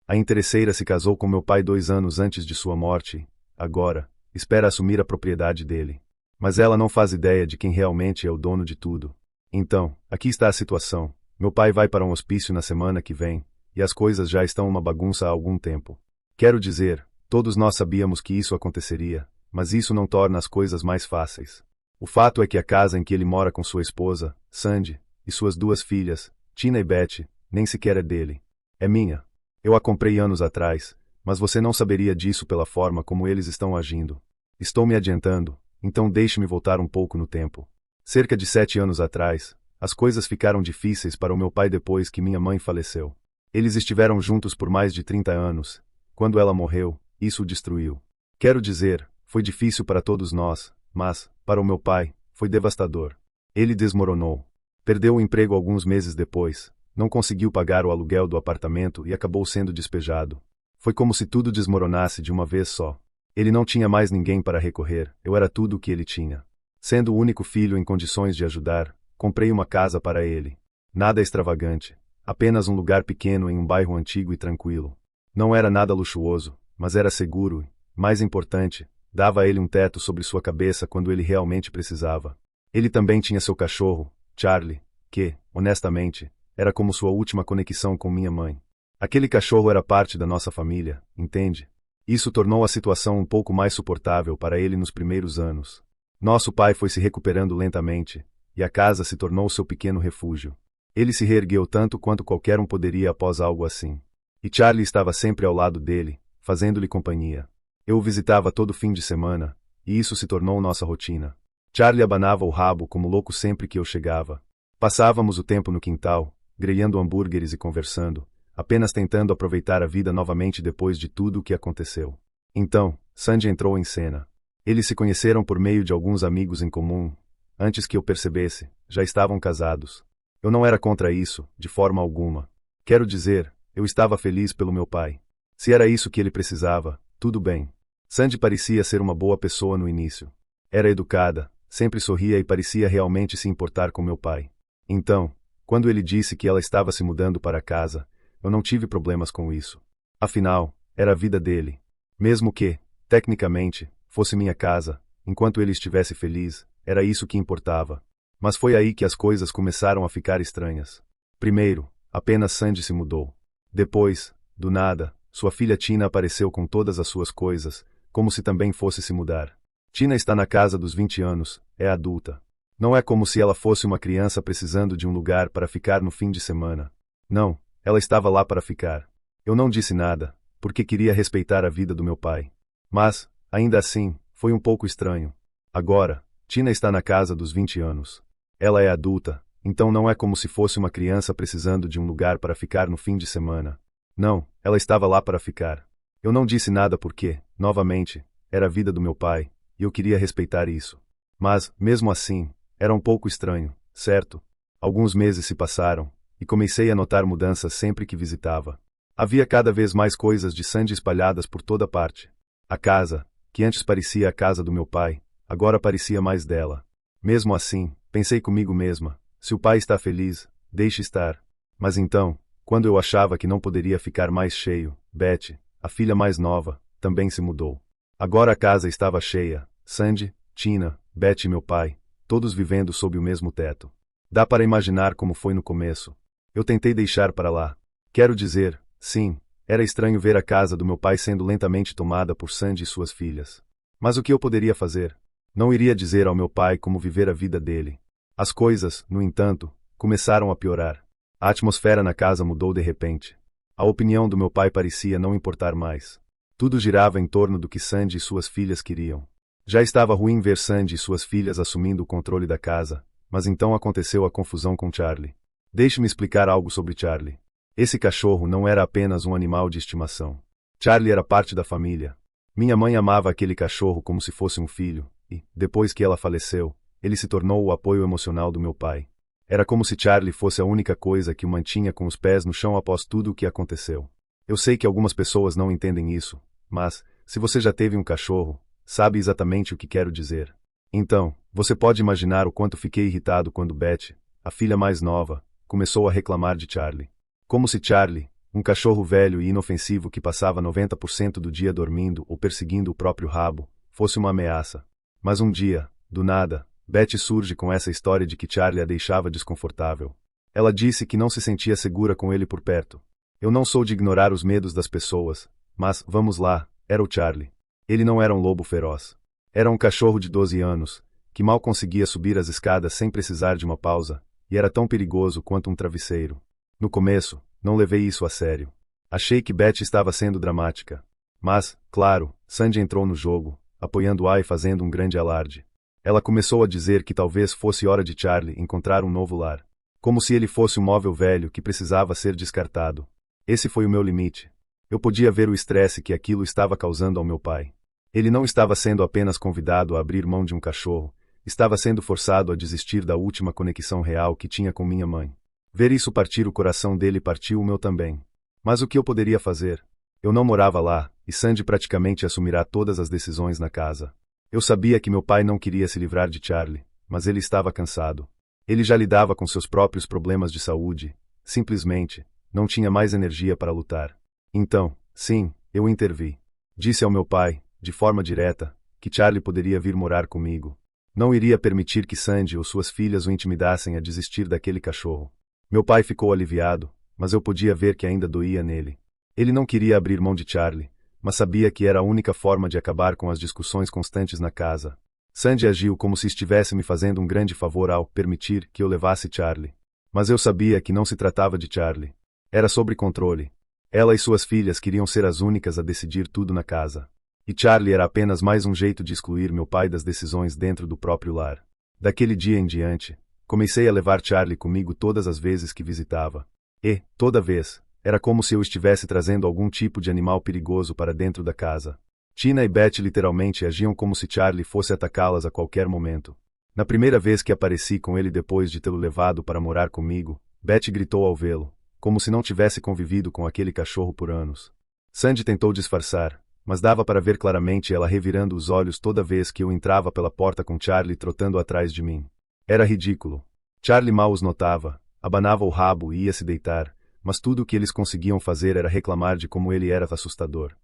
A interesseira se casou com meu pai 2 anos antes de sua morte e, agora, espera assumir a propriedade dele. Mas ela não faz ideia de quem realmente é o dono de tudo. Então, aqui está a situação. Meu pai vai para um hospício na semana que vem, e as coisas já estão uma bagunça há algum tempo. Quero dizer, todos nós sabíamos que isso aconteceria, mas isso não torna as coisas mais fáceis. O fato é que a casa em que ele mora com sua esposa, Sandy, e suas 2 filhas, Tina e Betty, nem sequer é dele. É minha. Eu a comprei anos atrás, mas você não saberia disso pela forma como eles estão agindo. Estou me adiantando, então deixe-me voltar um pouco no tempo. Cerca de 7 anos atrás, as coisas ficaram difíceis para o meu pai depois que minha mãe faleceu. Eles estiveram juntos por mais de 30 anos. Quando ela morreu, isso o destruiu. Quero dizer, foi difícil para todos nós, mas, para o meu pai, foi devastador. Ele desmoronou. Perdeu o emprego alguns meses depois, não conseguiu pagar o aluguel do apartamento e acabou sendo despejado. Foi como se tudo desmoronasse de uma vez só. Ele não tinha mais ninguém para recorrer, eu era tudo o que ele tinha. Sendo o único filho em condições de ajudar, comprei uma casa para ele. Nada extravagante, apenas um lugar pequeno em um bairro antigo e tranquilo. Não era nada luxuoso, mas era seguro e, mais importante, dava a ele um teto sobre sua cabeça quando ele realmente precisava. Ele também tinha seu cachorro, Charlie, que, honestamente, era como sua última conexão com minha mãe. Aquele cachorro era parte da nossa família, entende? Isso tornou a situação um pouco mais suportável para ele nos primeiros anos. Nosso pai foi se recuperando lentamente, e a casa se tornou seu pequeno refúgio. Ele se reergueu tanto quanto qualquer um poderia após algo assim. E Charlie estava sempre ao lado dele, fazendo-lhe companhia. Eu o visitava todo fim de semana, e isso se tornou nossa rotina. Charlie abanava o rabo como louco sempre que eu chegava. Passávamos o tempo no quintal, grelhando hambúrgueres e conversando, apenas tentando aproveitar a vida novamente depois de tudo o que aconteceu. Então, Sandy entrou em cena. Eles se conheceram por meio de alguns amigos em comum. Antes que eu percebesse, já estavam casados. Eu não era contra isso, de forma alguma. Quero dizer, eu estava feliz pelo meu pai. Se era isso que ele precisava, tudo bem. Sandy parecia ser uma boa pessoa no início. Era educada, sempre sorria e parecia realmente se importar com meu pai. Então, quando ele disse que ela estava se mudando para casa, eu não tive problemas com isso. Afinal, era a vida dele. Mesmo que, tecnicamente, fosse minha casa, enquanto ele estivesse feliz, era isso que importava. Mas foi aí que as coisas começaram a ficar estranhas. Primeiro, apenas Sandy se mudou. Depois, do nada, sua filha Tina apareceu com todas as suas coisas, como se também fosse se mudar. Tina está na casa dos 20 anos, é adulta. Não é como se ela fosse uma criança precisando de um lugar para ficar no fim de semana. Não, ela estava lá para ficar. Eu não disse nada, porque queria respeitar a vida do meu pai. Mas, ainda assim, foi um pouco estranho. Agora, Tina está na casa dos 20 anos. Ela é adulta, então não é como se fosse uma criança precisando de um lugar para ficar no fim de semana. Não, ela estava lá para ficar. Eu não disse nada porque, novamente, era a vida do meu pai, e eu queria respeitar isso. Mas, mesmo assim, era um pouco estranho, certo? Alguns meses se passaram, e comecei a notar mudanças sempre que visitava. Havia cada vez mais coisas de Sandy espalhadas por toda parte. A casa, que antes parecia a casa do meu pai, agora parecia mais dela. Mesmo assim, pensei comigo mesma, se o pai está feliz, deixe estar. Mas então, quando eu achava que não poderia ficar mais cheio, Betty, a filha mais nova, também se mudou. Agora a casa estava cheia, Sandy, Tina, Betty e meu pai, todos vivendo sob o mesmo teto. Dá para imaginar como foi no começo. Eu tentei deixar para lá. Quero dizer, sim, era estranho ver a casa do meu pai sendo lentamente tomada por Sandy e suas filhas. Mas o que eu poderia fazer? Não iria dizer ao meu pai como viver a vida dele. As coisas, no entanto, começaram a piorar. A atmosfera na casa mudou de repente. A opinião do meu pai parecia não importar mais. Tudo girava em torno do que Sandy e suas filhas queriam. Já estava ruim ver Sandy e suas filhas assumindo o controle da casa, mas então aconteceu a confusão com Charlie. Deixe-me explicar algo sobre Charlie. Esse cachorro não era apenas um animal de estimação. Charlie era parte da família. Minha mãe amava aquele cachorro como se fosse um filho, e, depois que ela faleceu, ele se tornou o apoio emocional do meu pai. Era como se Charlie fosse a única coisa que o mantinha com os pés no chão após tudo o que aconteceu. Eu sei que algumas pessoas não entendem isso, mas, se você já teve um cachorro, sabe exatamente o que quero dizer. Então, você pode imaginar o quanto fiquei irritado quando Betty, a filha mais nova, começou a reclamar de Charlie. Como se Charlie, Um cachorro velho e inofensivo que passava 90% do dia dormindo ou perseguindo o próprio rabo, fosse uma ameaça. Mas um dia, do nada, Betty surge com essa história de que Charlie a deixava desconfortável. Ela disse que não se sentia segura com ele por perto. Eu não sou de ignorar os medos das pessoas, mas, vamos lá, era o Charlie. Ele não era um lobo feroz. Era um cachorro de 12 anos, que mal conseguia subir as escadas sem precisar de uma pausa, e era tão perigoso quanto um travesseiro. No começo, não levei isso a sério. Achei que Betty estava sendo dramática. Mas, claro, Sandy entrou no jogo, apoiando-a e fazendo um grande alarde. Ela começou a dizer que talvez fosse hora de Charlie encontrar um novo lar. Como se ele fosse um móvel velho que precisava ser descartado. Esse foi o meu limite. Eu podia ver o estresse que aquilo estava causando ao meu pai. Ele não estava sendo apenas convidado a abrir mão de um cachorro, estava sendo forçado a desistir da última conexão real que tinha com minha mãe. Ver isso partir o coração dele partiu o meu também. Mas o que eu poderia fazer? Eu não morava lá, e Sandy praticamente assumirá todas as decisões na casa. Eu sabia que meu pai não queria se livrar de Charlie, mas ele estava cansado. Ele já lidava com seus próprios problemas de saúde, simplesmente, não tinha mais energia para lutar. Então, sim, eu intervi. Disse ao meu pai, de forma direta, que Charlie poderia vir morar comigo. Não iria permitir que Sandy ou suas filhas o intimidassem a desistir daquele cachorro. Meu pai ficou aliviado, mas eu podia ver que ainda doía nele. Ele não queria abrir mão de Charlie, mas sabia que era a única forma de acabar com as discussões constantes na casa. Sandy agiu como se estivesse me fazendo um grande favor ao permitir que eu levasse Charlie. Mas eu sabia que não se tratava de Charlie. Era sobre controle. Ela e suas filhas queriam ser as únicas a decidir tudo na casa. E Charlie era apenas mais um jeito de excluir meu pai das decisões dentro do próprio lar. Daquele dia em diante, comecei a levar Charlie comigo todas as vezes que visitava. E, toda vez, era como se eu estivesse trazendo algum tipo de animal perigoso para dentro da casa. Tina e Betty literalmente agiam como se Charlie fosse atacá-las a qualquer momento. Na primeira vez que apareci com ele depois de tê-lo levado para morar comigo, Betty gritou ao vê-lo, como se não tivesse convivido com aquele cachorro por anos. Sandy tentou disfarçar, mas dava para ver claramente ela revirando os olhos toda vez que eu entrava pela porta com Charlie trotando atrás de mim. Era ridículo. Charlie mal os notava, abanava o rabo e ia se deitar, mas tudo o que eles conseguiam fazer era reclamar de como ele era assustador.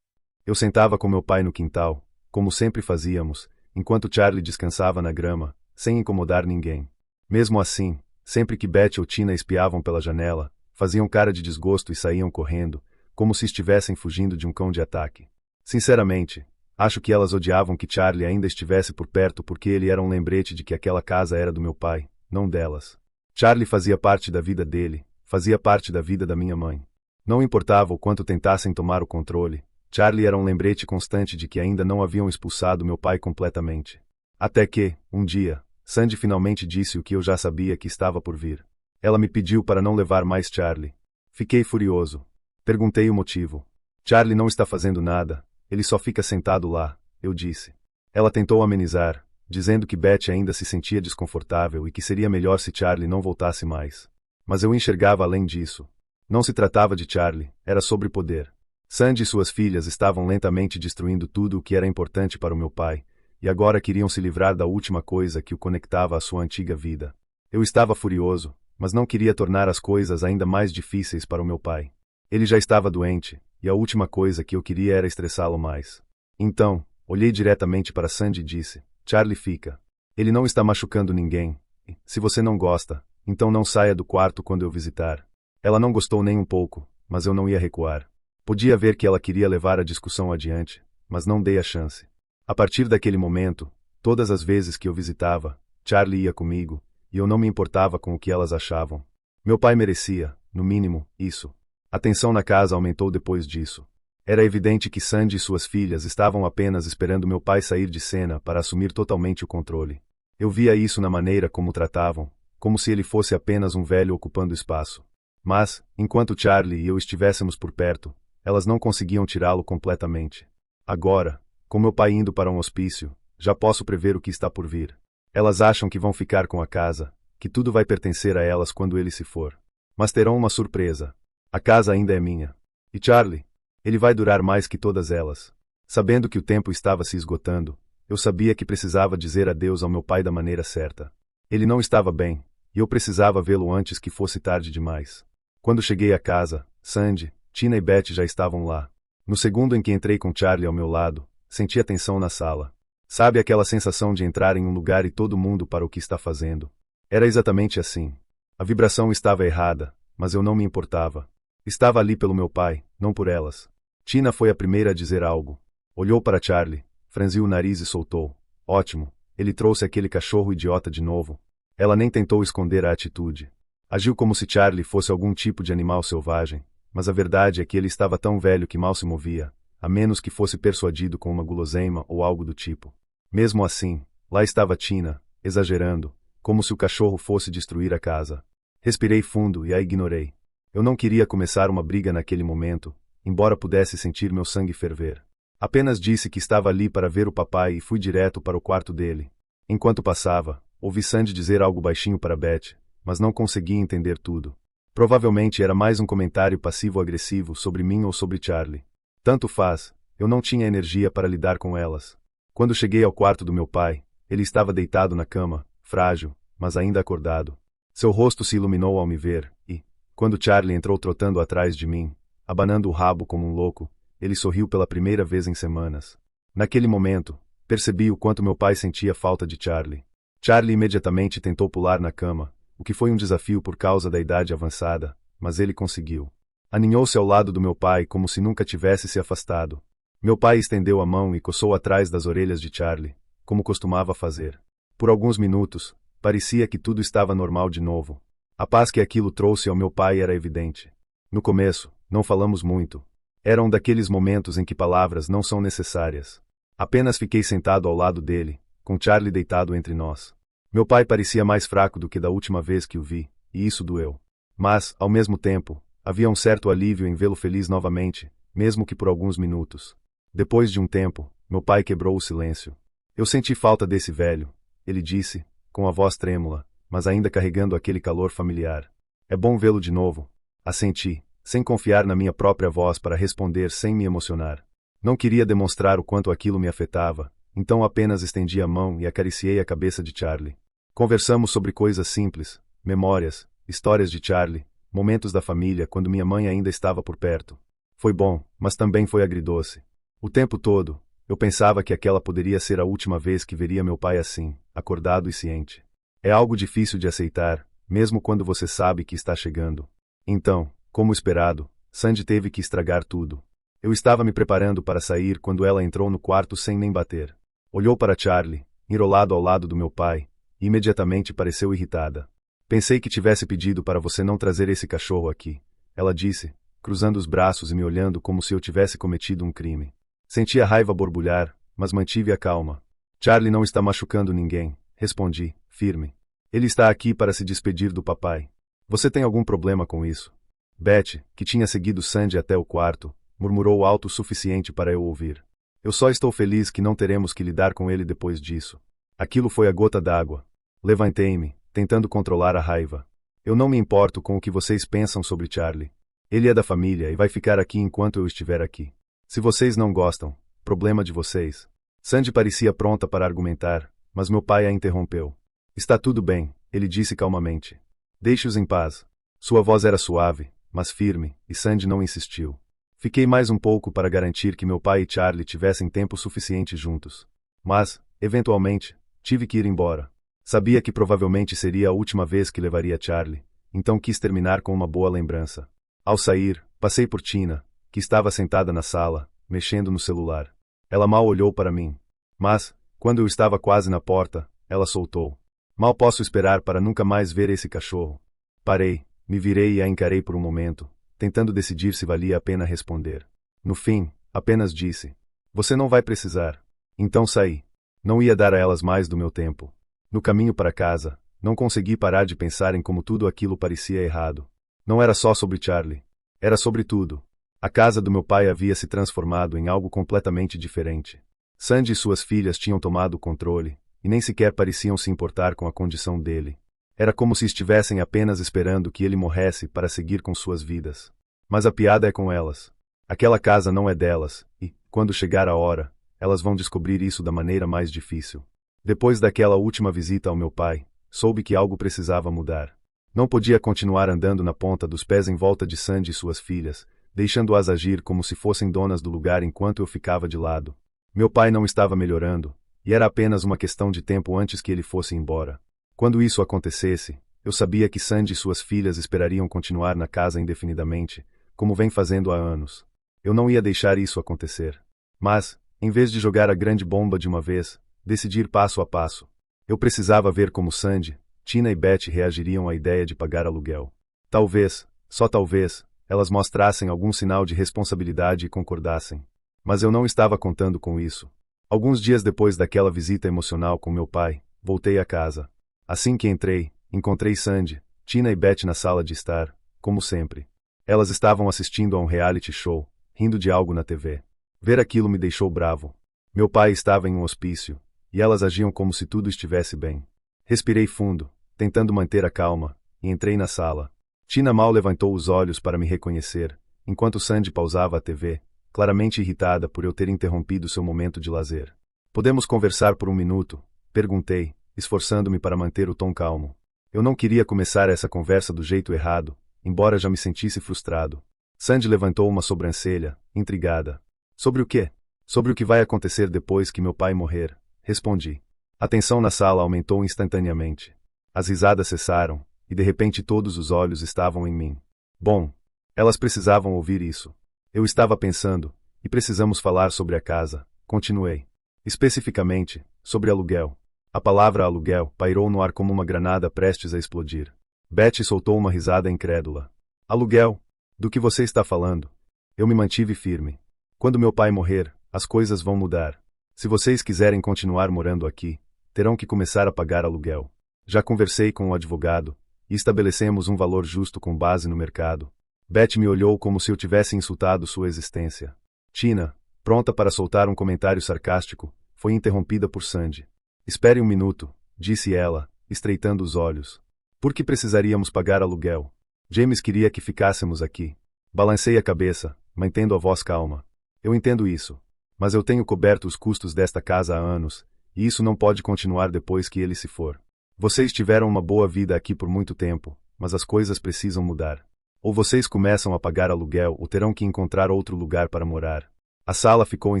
Eu sentava com meu pai no quintal, como sempre fazíamos, enquanto Charlie descansava na grama, sem incomodar ninguém. Mesmo assim, sempre que Betty ou Tina espiavam pela janela, faziam cara de desgosto e saíam correndo, como se estivessem fugindo de um cão de ataque. Sinceramente, acho que elas odiavam que Charlie ainda estivesse por perto porque ele era um lembrete de que aquela casa era do meu pai, não delas. Charlie fazia parte da vida dele, fazia parte da vida da minha mãe. Não importava o quanto tentassem tomar o controle, Charlie era um lembrete constante de que ainda não haviam expulsado meu pai completamente. Até que, um dia, Sandy finalmente disse o que eu já sabia que estava por vir. Ela me pediu para não levar mais Charlie. Fiquei furioso. Perguntei o motivo. Charlie não está fazendo nada, ele só fica sentado lá, eu disse. Ela tentou amenizar, dizendo que Betty ainda se sentia desconfortável e que seria melhor se Charlie não voltasse mais. Mas eu enxergava além disso. Não se tratava de Charlie, era sobre poder. Sandy e suas filhas estavam lentamente destruindo tudo o que era importante para o meu pai, e agora queriam se livrar da última coisa que o conectava à sua antiga vida. Eu estava furioso, mas não queria tornar as coisas ainda mais difíceis para o meu pai. Ele já estava doente, e a última coisa que eu queria era estressá-lo mais. Então, olhei diretamente para Sandy e disse, Charlie fica. Ele não está machucando ninguém. Se você não gosta, então não saia do quarto quando eu visitar. Ela não gostou nem um pouco, mas eu não ia recuar. Podia ver que ela queria levar a discussão adiante, mas não dei a chance. A partir daquele momento, todas as vezes que eu visitava, Charlie ia comigo, e eu não me importava com o que elas achavam. Meu pai merecia, no mínimo, isso. A tensão na casa aumentou depois disso. Era evidente que Sandy e suas filhas estavam apenas esperando meu pai sair de cena para assumir totalmente o controle. Eu via isso na maneira como o tratavam, como se ele fosse apenas um velho ocupando espaço. Mas, enquanto Charlie e eu estivéssemos por perto, elas não conseguiam tirá-lo completamente. Agora, com meu pai indo para um hospício, já posso prever o que está por vir. Elas acham que vão ficar com a casa, que tudo vai pertencer a elas quando ele se for. Mas terão uma surpresa. A casa ainda é minha. E Charlie? Ele vai durar mais que todas elas. Sabendo que o tempo estava se esgotando, eu sabia que precisava dizer adeus ao meu pai da maneira certa. Ele não estava bem, e eu precisava vê-lo antes que fosse tarde demais. Quando cheguei à casa, Sandy, Tina e Beth já estavam lá. No segundo em que entrei com Charlie ao meu lado, senti a tensão na sala. Sabe aquela sensação de entrar em um lugar e todo mundo para o que está fazendo? Era exatamente assim. A vibração estava errada, mas eu não me importava. Estava ali pelo meu pai, não por elas. Tina foi a primeira a dizer algo. Olhou para Charlie, franziu o nariz e soltou. Ótimo, ele trouxe aquele cachorro idiota de novo. Ela nem tentou esconder a atitude. Agiu como se Charlie fosse algum tipo de animal selvagem, mas a verdade é que ele estava tão velho que mal se movia, a menos que fosse persuadido com uma guloseima ou algo do tipo. Mesmo assim, lá estava Tina, exagerando, como se o cachorro fosse destruir a casa. Respirei fundo e a ignorei. Eu não queria começar uma briga naquele momento, embora pudesse sentir meu sangue ferver. Apenas disse que estava ali para ver o papai e fui direto para o quarto dele. Enquanto passava, ouvi Sandy dizer algo baixinho para Beth, mas não consegui entender tudo. Provavelmente era mais um comentário passivo-agressivo sobre mim ou sobre Charlie. Tanto faz, eu não tinha energia para lidar com elas. Quando cheguei ao quarto do meu pai, ele estava deitado na cama, frágil, mas ainda acordado. Seu rosto se iluminou ao me ver, e, quando Charlie entrou trotando atrás de mim, abanando o rabo como um louco, ele sorriu pela primeira vez em semanas. Naquele momento, percebi o quanto meu pai sentia falta de Charlie. Charlie imediatamente tentou pular na cama, o que foi um desafio por causa da idade avançada, mas ele conseguiu. Aninhou-se ao lado do meu pai como se nunca tivesse se afastado. Meu pai estendeu a mão e coçou atrás das orelhas de Charlie, como costumava fazer. Por alguns minutos, parecia que tudo estava normal de novo. A paz que aquilo trouxe ao meu pai era evidente. No começo, não falamos muito. Era um daqueles momentos em que palavras não são necessárias. Apenas fiquei sentado ao lado dele, com Charlie deitado entre nós. Meu pai parecia mais fraco do que da última vez que o vi, e isso doeu. Mas, ao mesmo tempo, havia um certo alívio em vê-lo feliz novamente, mesmo que por alguns minutos. Depois de um tempo, meu pai quebrou o silêncio. Eu senti falta desse velho, ele disse, com a voz trêmula, mas ainda carregando aquele calor familiar. É bom vê-lo de novo. Assenti, sem confiar na minha própria voz para responder sem me emocionar. Não queria demonstrar o quanto aquilo me afetava, então apenas estendi a mão e acariciei a cabeça de Charlie. Conversamos sobre coisas simples, memórias, histórias de Charlie, momentos da família quando minha mãe ainda estava por perto. Foi bom, mas também foi agridoce. O tempo todo, eu pensava que aquela poderia ser a última vez que veria meu pai assim, acordado e ciente. É algo difícil de aceitar, mesmo quando você sabe que está chegando. Então, como esperado, Sandy teve que estragar tudo. Eu estava me preparando para sair quando ela entrou no quarto sem nem bater. Olhou para Charlie, enrolado ao lado do meu pai, e imediatamente pareceu irritada. Pensei que tivesse pedido para você não trazer esse cachorro aqui, ela disse, cruzando os braços e me olhando como se eu tivesse cometido um crime. Senti a raiva borbulhar, mas mantive a calma. Charlie não está machucando ninguém, respondi, firme. Ele está aqui para se despedir do papai. Você tem algum problema com isso? Beth, que tinha seguido Sandy até o quarto, murmurou alto o suficiente para eu ouvir. Eu só estou feliz que não teremos que lidar com ele depois disso. Aquilo foi a gota d'água. Levantei-me, tentando controlar a raiva. Eu não me importo com o que vocês pensam sobre Charlie. Ele é da família e vai ficar aqui enquanto eu estiver aqui. Se vocês não gostam, problema de vocês. Sandy parecia pronta para argumentar, mas meu pai a interrompeu. Está tudo bem, ele disse calmamente. Deixe-os em paz. Sua voz era suave, mas firme, e Sandy não insistiu. Fiquei mais um pouco para garantir que meu pai e Charlie tivessem tempo suficiente juntos. Mas, eventualmente, tive que ir embora. Sabia que provavelmente seria a última vez que levaria Charlie, então quis terminar com uma boa lembrança. Ao sair, passei por Tina, que estava sentada na sala, mexendo no celular. Ela mal olhou para mim. Mas, quando eu estava quase na porta, ela soltou. Mal posso esperar para nunca mais ver esse cachorro. Parei, me virei e a encarei por um momento, tentando decidir se valia a pena responder. No fim, apenas disse: você não vai precisar. Então saí. Não ia dar a elas mais do meu tempo. No caminho para casa, não consegui parar de pensar em como tudo aquilo parecia errado. Não era só sobre Charlie. Era sobre tudo. A casa do meu pai havia se transformado em algo completamente diferente. Sandy e suas filhas tinham tomado o controle, e nem sequer pareciam se importar com a condição dele. Era como se estivessem apenas esperando que ele morresse para seguir com suas vidas. Mas a piada é com elas. Aquela casa não é delas, e, quando chegar a hora, elas vão descobrir isso da maneira mais difícil. Depois daquela última visita ao meu pai, soube que algo precisava mudar. Não podia continuar andando na ponta dos pés em volta de Sandy e suas filhas, deixando-as agir como se fossem donas do lugar enquanto eu ficava de lado. Meu pai não estava melhorando, e era apenas uma questão de tempo antes que ele fosse embora. Quando isso acontecesse, eu sabia que Sandy e suas filhas esperariam continuar na casa indefinidamente, como vem fazendo há anos. Eu não ia deixar isso acontecer. Mas, em vez de jogar a grande bomba de uma vez, decidi ir passo a passo. Eu precisava ver como Sandy, Tina e Beth reagiriam à ideia de pagar aluguel. Talvez, só talvez, elas mostrassem algum sinal de responsabilidade e concordassem. Mas eu não estava contando com isso. Alguns dias depois daquela visita emocional com meu pai, voltei a casa. Assim que entrei, encontrei Sandy, Tina e Beth na sala de estar, como sempre. Elas estavam assistindo a um reality show, rindo de algo na TV. Ver aquilo me deixou bravo. Meu pai estava em um hospício, e elas agiam como se tudo estivesse bem. Respirei fundo, tentando manter a calma, e entrei na sala. Tina mal levantou os olhos para me reconhecer, enquanto Sandy pausava a TV, claramente irritada por eu ter interrompido seu momento de lazer. Podemos conversar por um minuto? Perguntei, esforçando-me para manter o tom calmo. Eu não queria começar essa conversa do jeito errado, embora já me sentisse frustrado. Sandy levantou uma sobrancelha, intrigada. Sobre o quê? Sobre o que vai acontecer depois que meu pai morrer, respondi. A tensão na sala aumentou instantaneamente. As risadas cessaram, e de repente todos os olhos estavam em mim. Bom, elas precisavam ouvir isso. Eu estava pensando, e precisamos falar sobre a casa, continuei. Especificamente, sobre aluguel. A palavra aluguel pairou no ar como uma granada prestes a explodir. Beth soltou uma risada incrédula. Aluguel? Do que você está falando? Eu me mantive firme. Quando meu pai morrer, as coisas vão mudar. Se vocês quiserem continuar morando aqui, terão que começar a pagar aluguel. Já conversei com o advogado, e estabelecemos um valor justo com base no mercado. Beth me olhou como se eu tivesse insultado sua existência. Tina, pronta para soltar um comentário sarcástico, foi interrompida por Sandy. Espere um minuto, disse ela, estreitando os olhos. Por que precisaríamos pagar aluguel? James queria que ficássemos aqui. Balancei a cabeça, mantendo a voz calma. Eu entendo isso. Mas eu tenho coberto os custos desta casa há anos, e isso não pode continuar depois que ele se for. Vocês tiveram uma boa vida aqui por muito tempo, mas as coisas precisam mudar. Ou vocês começam a pagar aluguel ou terão que encontrar outro lugar para morar. A sala ficou em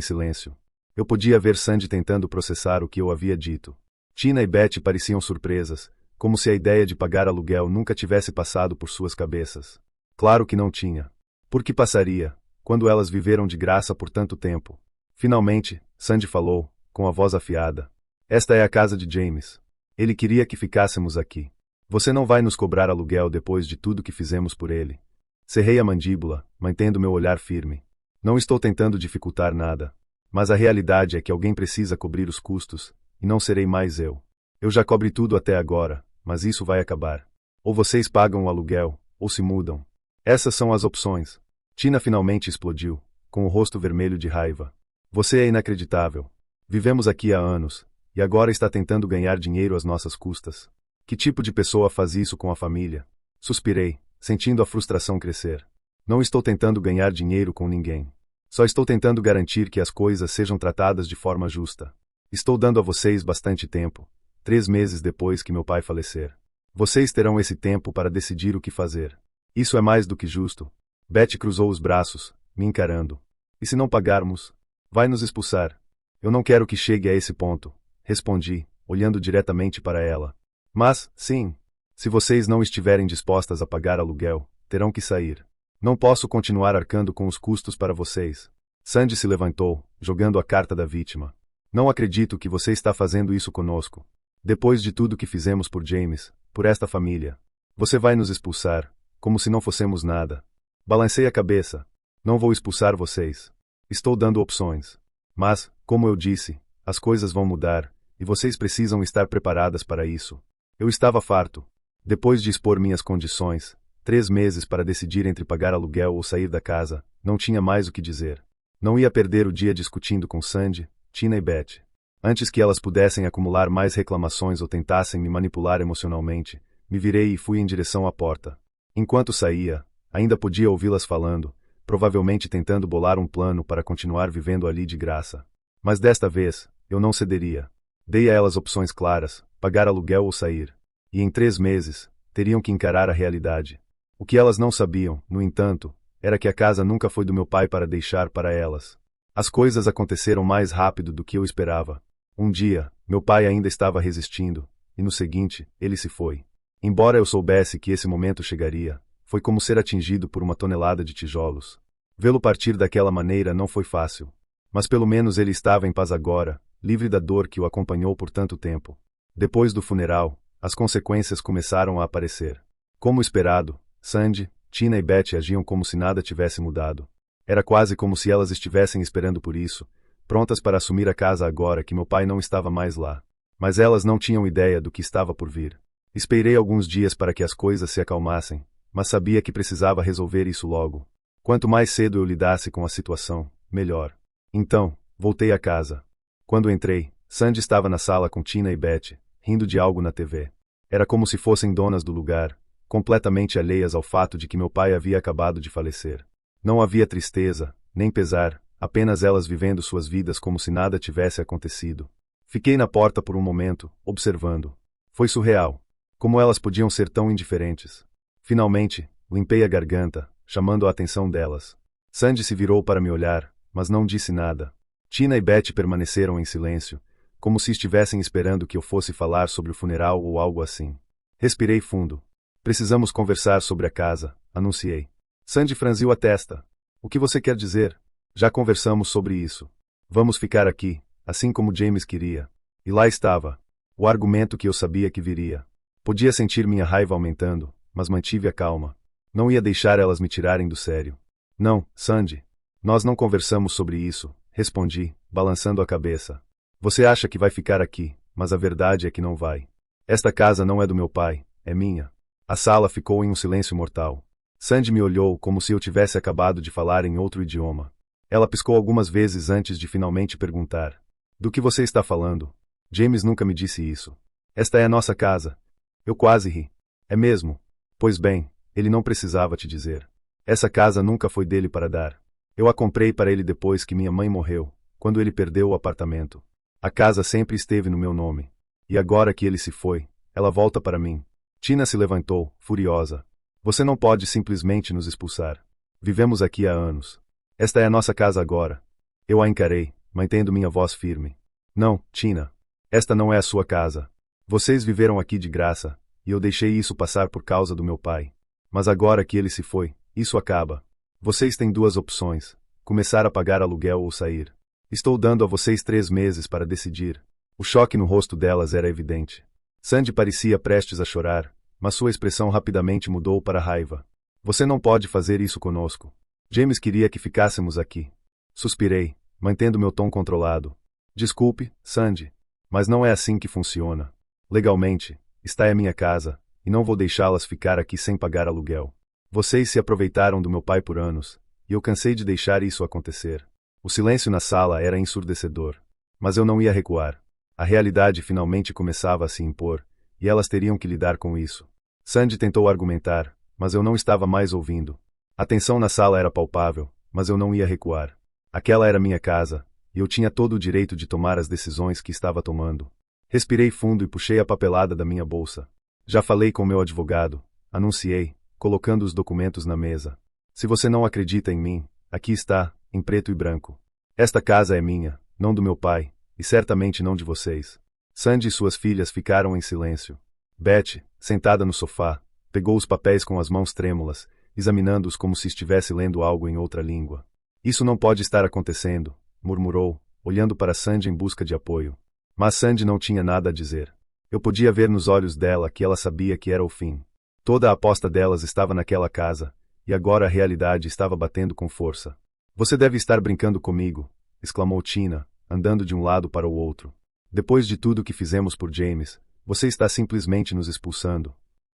silêncio. Eu podia ver Sandy tentando processar o que eu havia dito. Tina e Beth pareciam surpresas, como se a ideia de pagar aluguel nunca tivesse passado por suas cabeças. Claro que não tinha. Por que passaria, quando elas viveram de graça por tanto tempo? Finalmente, Sandy falou, com a voz afiada. Esta é a casa de James. Ele queria que ficássemos aqui. Você não vai nos cobrar aluguel depois de tudo que fizemos por ele. Cerrei a mandíbula, mantendo meu olhar firme. Não estou tentando dificultar nada. Mas a realidade é que alguém precisa cobrir os custos, e não serei mais eu. Eu já cobri tudo até agora, mas isso vai acabar. Ou vocês pagam o aluguel, ou se mudam. Essas são as opções. Tina finalmente explodiu, com o rosto vermelho de raiva. Você é inacreditável. Vivemos aqui há anos, e agora está tentando ganhar dinheiro às nossas custas. Que tipo de pessoa faz isso com a família? Suspirei, sentindo a frustração crescer. Não estou tentando ganhar dinheiro com ninguém. Só estou tentando garantir que as coisas sejam tratadas de forma justa. Estou dando a vocês bastante tempo, 3 meses depois que meu pai falecer. Vocês terão esse tempo para decidir o que fazer. Isso é mais do que justo. Beth cruzou os braços, me encarando. E se não pagarmos? Vai nos expulsar. Eu não quero que chegue a esse ponto, respondi, olhando diretamente para ela. Mas, sim, se vocês não estiverem dispostas a pagar aluguel, terão que sair. Não posso continuar arcando com os custos para vocês. Sandy se levantou, jogando a carta da vítima. Não acredito que você está fazendo isso conosco. Depois de tudo que fizemos por James, por esta família. Você vai nos expulsar, como se não fossemos nada. Balancei a cabeça. Não vou expulsar vocês. Estou dando opções. Mas, como eu disse, as coisas vão mudar, e vocês precisam estar preparadas para isso. Eu estava farto. Depois de expor minhas condições, 3 meses para decidir entre pagar aluguel ou sair da casa, não tinha mais o que dizer. Não ia perder o dia discutindo com Sandy, Tina e Beth. Antes que elas pudessem acumular mais reclamações ou tentassem me manipular emocionalmente, me virei e fui em direção à porta. Enquanto saía, ainda podia ouvi-las falando, provavelmente tentando bolar um plano para continuar vivendo ali de graça. Mas desta vez, eu não cederia. Dei a elas opções claras, pagar aluguel ou sair. E em 3 meses, teriam que encarar a realidade. O que elas não sabiam, no entanto, era que a casa nunca foi do meu pai para deixar para elas. As coisas aconteceram mais rápido do que eu esperava. Um dia, meu pai ainda estava resistindo, e no seguinte, ele se foi. Embora eu soubesse que esse momento chegaria, foi como ser atingido por uma tonelada de tijolos. Vê-lo partir daquela maneira não foi fácil. Mas pelo menos ele estava em paz agora, livre da dor que o acompanhou por tanto tempo. Depois do funeral, as consequências começaram a aparecer. Como esperado, Sandy, Tina e Betty agiam como se nada tivesse mudado. Era quase como se elas estivessem esperando por isso, prontas para assumir a casa agora que meu pai não estava mais lá. Mas elas não tinham ideia do que estava por vir. Esperei alguns dias para que as coisas se acalmassem, mas sabia que precisava resolver isso logo. Quanto mais cedo eu lidasse com a situação, melhor. Então, voltei a casa. Quando entrei, Sandy estava na sala com Tina e Betty, rindo de algo na TV. Era como se fossem donas do lugar, completamente alheias ao fato de que meu pai havia acabado de falecer. Não havia tristeza, nem pesar, apenas elas vivendo suas vidas como se nada tivesse acontecido. Fiquei na porta por um momento, observando. Foi surreal. Como elas podiam ser tão indiferentes? Finalmente, limpei a garganta, chamando a atenção delas. Sandy se virou para me olhar, mas não disse nada. Tina e Betty permaneceram em silêncio, como se estivessem esperando que eu fosse falar sobre o funeral ou algo assim. Respirei fundo. Precisamos conversar sobre a casa, anunciei. Sandy franziu a testa. O que você quer dizer? Já conversamos sobre isso. Vamos ficar aqui, assim como James queria. E lá estava. O argumento que eu sabia que viria. Podia sentir minha raiva aumentando, mas mantive a calma. Não ia deixar elas me tirarem do sério. Não, Sandy. Nós não conversamos sobre isso, respondi, balançando a cabeça. Você acha que vai ficar aqui, mas a verdade é que não vai. Esta casa não é do meu pai, é minha. A sala ficou em um silêncio mortal. Sandy me olhou como se eu tivesse acabado de falar em outro idioma. Ela piscou algumas vezes antes de finalmente perguntar. Do que você está falando? James nunca me disse isso. Esta é a nossa casa. Eu quase ri. É mesmo? Pois bem, ele não precisava te dizer. Essa casa nunca foi dele para dar. Eu a comprei para ele depois que minha mãe morreu, quando ele perdeu o apartamento. A casa sempre esteve no meu nome. E agora que ele se foi, ela volta para mim. Tina se levantou, furiosa. Você não pode simplesmente nos expulsar. Vivemos aqui há anos. Esta é a nossa casa agora. Eu a encarei, mantendo minha voz firme. Não, Tina. Esta não é a sua casa. Vocês viveram aqui de graça, e eu deixei isso passar por causa do meu pai. Mas agora que ele se foi, isso acaba. Vocês têm duas opções: começar a pagar aluguel ou sair. Estou dando a vocês 3 meses para decidir. O choque no rosto delas era evidente. Sandy parecia prestes a chorar, mas sua expressão rapidamente mudou para raiva. Você não pode fazer isso conosco. James queria que ficássemos aqui. Suspirei, mantendo meu tom controlado. Desculpe, Sandy, mas não é assim que funciona. Legalmente, esta é minha casa, e não vou deixá-las ficar aqui sem pagar aluguel. Vocês se aproveitaram do meu pai por anos, e eu cansei de deixar isso acontecer. O silêncio na sala era ensurdecedor. Mas eu não ia recuar. A realidade finalmente começava a se impor, e elas teriam que lidar com isso. Sandy tentou argumentar, mas eu não estava mais ouvindo. A tensão na sala era palpável, mas eu não ia recuar. Aquela era minha casa, e eu tinha todo o direito de tomar as decisões que estava tomando. Respirei fundo e puxei a papelada da minha bolsa. Já falei com meu advogado, anunciei, colocando os documentos na mesa. Se você não acredita em mim, aqui está, em preto e branco. Esta casa é minha, não do meu pai, e certamente não de vocês. Sandy e suas filhas ficaram em silêncio. Betty, sentada no sofá, pegou os papéis com as mãos trêmulas, examinando-os como se estivesse lendo algo em outra língua. Isso não pode estar acontecendo, murmurou, olhando para Sandy em busca de apoio. Mas Sandy não tinha nada a dizer. Eu podia ver nos olhos dela que ela sabia que era o fim. Toda a aposta delas estava naquela casa, e agora a realidade estava batendo com força. Você deve estar brincando comigo, exclamou Tina, andando de um lado para o outro. Depois de tudo que fizemos por James, você está simplesmente nos expulsando.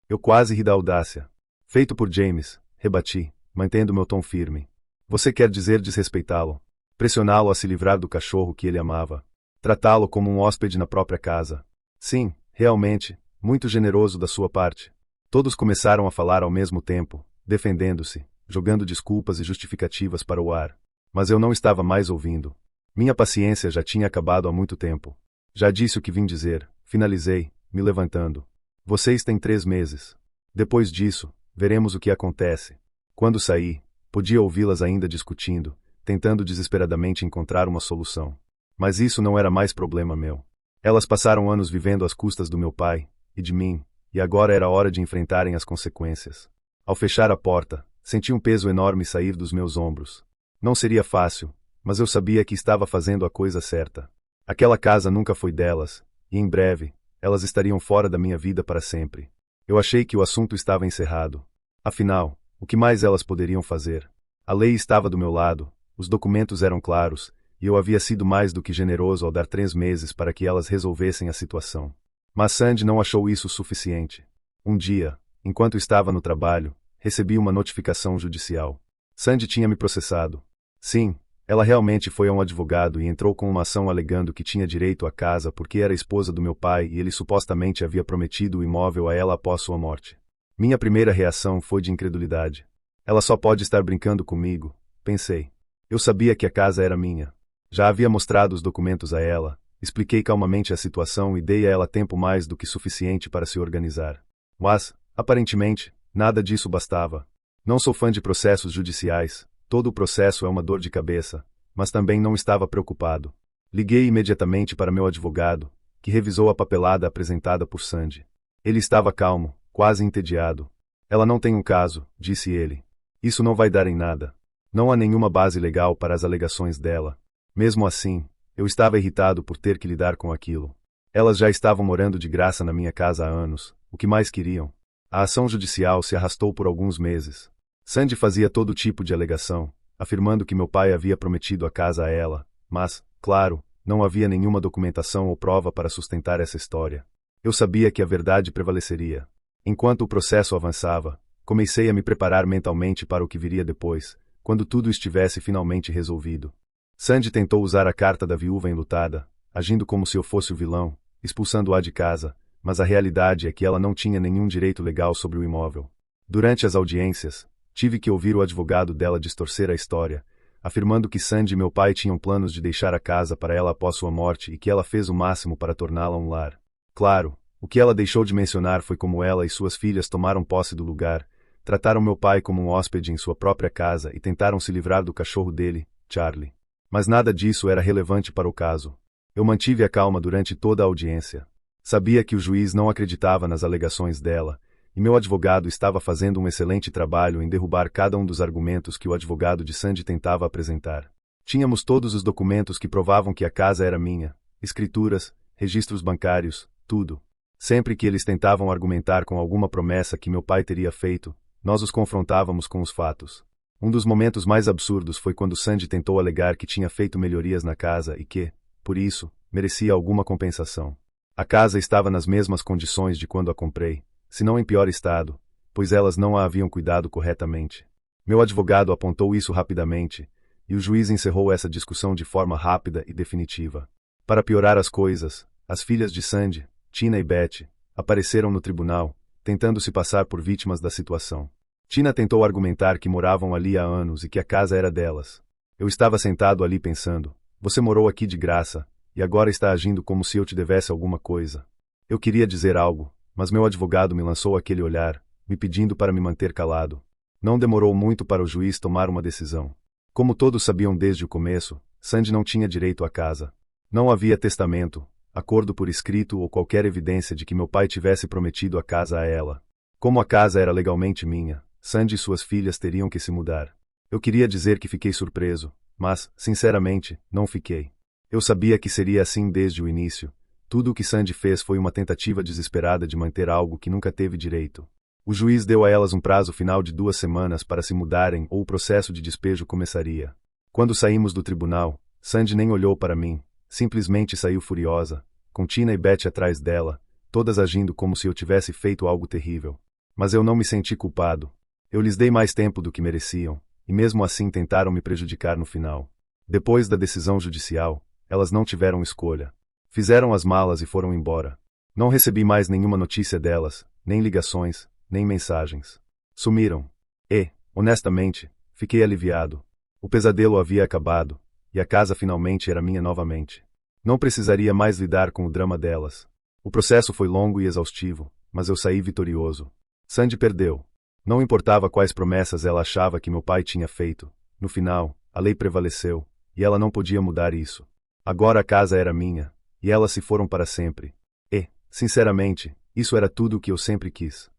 Eu quase ri da audácia. Feito por James, rebati, mantendo meu tom firme. Você quer dizer desrespeitá-lo? Pressioná-lo a se livrar do cachorro que ele amava? Tratá-lo como um hóspede na própria casa? Sim, realmente, muito generoso da sua parte. Todos começaram a falar ao mesmo tempo, defendendo-se, jogando desculpas e justificativas para o ar. Mas eu não estava mais ouvindo. Minha paciência já tinha acabado há muito tempo. Já disse o que vim dizer, finalizei, me levantando. Vocês têm 3 meses. Depois disso, veremos o que acontece. Quando saí, Podia ouvi-las ainda discutindo, tentando desesperadamente encontrar uma solução. Mas isso não era mais problema meu. Elas passaram anos vivendo às custas do meu pai e de mim, e agora era hora de enfrentarem as consequências. Ao fechar a porta, senti um peso enorme sair dos meus ombros. Não seria fácil, mas eu sabia que estava fazendo a coisa certa. Aquela casa nunca foi delas, e em breve, elas estariam fora da minha vida para sempre. Eu achei que o assunto estava encerrado. Afinal, o que mais elas poderiam fazer? A lei estava do meu lado, os documentos eram claros, e eu havia sido mais do que generoso ao dar 3 meses para que elas resolvessem a situação. Mas Sandy não achou isso suficiente. Um dia, enquanto estava no trabalho, recebi uma notificação judicial. Sandy tinha me processado. Sim, ela realmente foi a um advogado e entrou com uma ação alegando que tinha direito à casa porque era esposa do meu pai e ele supostamente havia prometido o imóvel a ela após sua morte. Minha primeira reação foi de incredulidade. Ela só pode estar brincando comigo, pensei. Eu sabia que a casa era minha. Já havia mostrado os documentos a ela, expliquei calmamente a situação e dei a ela tempo mais do que suficiente para se organizar. Mas, aparentemente, nada disso bastava. Não sou fã de processos judiciais, todo o processo é uma dor de cabeça, mas também não estava preocupado. Liguei imediatamente para meu advogado, que revisou a papelada apresentada por Sandy. Ele estava calmo, quase entediado. Ela não tem um caso, disse ele. Isso não vai dar em nada. Não há nenhuma base legal para as alegações dela. Mesmo assim, eu estava irritado por ter que lidar com aquilo. Elas já estavam morando de graça na minha casa há anos. O que mais queriam? A ação judicial se arrastou por alguns meses. Sandy fazia todo tipo de alegação, afirmando que meu pai havia prometido a casa a ela, mas, claro, não havia nenhuma documentação ou prova para sustentar essa história. Eu sabia que a verdade prevaleceria. Enquanto o processo avançava, comecei a me preparar mentalmente para o que viria depois, quando tudo estivesse finalmente resolvido. Sandy tentou usar a carta da viúva enlutada, agindo como se eu fosse o vilão, expulsando-a de casa, mas a realidade é que ela não tinha nenhum direito legal sobre o imóvel. Durante as audiências, tive que ouvir o advogado dela distorcer a história, afirmando que Sandy e meu pai tinham planos de deixar a casa para ela após sua morte e que ela fez o máximo para torná-la um lar. Claro, o que ela deixou de mencionar foi como ela e suas filhas tomaram posse do lugar, trataram meu pai como um hóspede em sua própria casa e tentaram se livrar do cachorro dele, Charlie. Mas nada disso era relevante para o caso. Eu mantive a calma durante toda a audiência. Sabia que o juiz não acreditava nas alegações dela, e meu advogado estava fazendo um excelente trabalho em derrubar cada um dos argumentos que o advogado de Sandy tentava apresentar. Tínhamos todos os documentos que provavam que a casa era minha, escrituras, registros bancários, tudo. Sempre que eles tentavam argumentar com alguma promessa que meu pai teria feito, nós os confrontávamos com os fatos. Um dos momentos mais absurdos foi quando Sandy tentou alegar que tinha feito melhorias na casa e que, por isso, merecia alguma compensação. A casa estava nas mesmas condições de quando a comprei, se não em pior estado, pois elas não a haviam cuidado corretamente. Meu advogado apontou isso rapidamente, e o juiz encerrou essa discussão de forma rápida e definitiva. Para piorar as coisas, as filhas de Sandy, Tina e Beth, apareceram no tribunal, tentando se passar por vítimas da situação. Tina tentou argumentar que moravam ali há anos e que a casa era delas. Eu estava sentado ali pensando, você morou aqui de graça, e agora está agindo como se eu te devesse alguma coisa. Eu queria dizer algo, mas meu advogado me lançou aquele olhar, me pedindo para me manter calado. Não demorou muito para o juiz tomar uma decisão. Como todos sabiam desde o começo, Sandy não tinha direito à casa. Não havia testamento, acordo por escrito ou qualquer evidência de que meu pai tivesse prometido a casa a ela. Como a casa era legalmente minha, Sandy e suas filhas teriam que se mudar. Eu queria dizer que fiquei surpreso, mas, sinceramente, não fiquei. Eu sabia que seria assim desde o início. Tudo o que Sandy fez foi uma tentativa desesperada de manter algo que nunca teve direito. O juiz deu a elas um prazo final de 2 semanas para se mudarem ou o processo de despejo começaria. Quando saímos do tribunal, Sandy nem olhou para mim, simplesmente saiu furiosa, com Tina e Beth atrás dela, todas agindo como se eu tivesse feito algo terrível. Mas eu não me senti culpado. Eu lhes dei mais tempo do que mereciam, e mesmo assim tentaram me prejudicar no final. Depois da decisão judicial, elas não tiveram escolha. Fizeram as malas e foram embora. Não recebi mais nenhuma notícia delas, nem ligações, nem mensagens. Sumiram. E, honestamente, fiquei aliviado. O pesadelo havia acabado, e a casa finalmente era minha novamente. Não precisaria mais lidar com o drama delas. O processo foi longo e exaustivo, mas eu saí vitorioso. Sandy perdeu. Não importava quais promessas ela achava que meu pai tinha feito, no final, a lei prevaleceu, e ela não podia mudar isso. Agora a casa era minha, e elas se foram para sempre. E, sinceramente, isso era tudo o que eu sempre quis.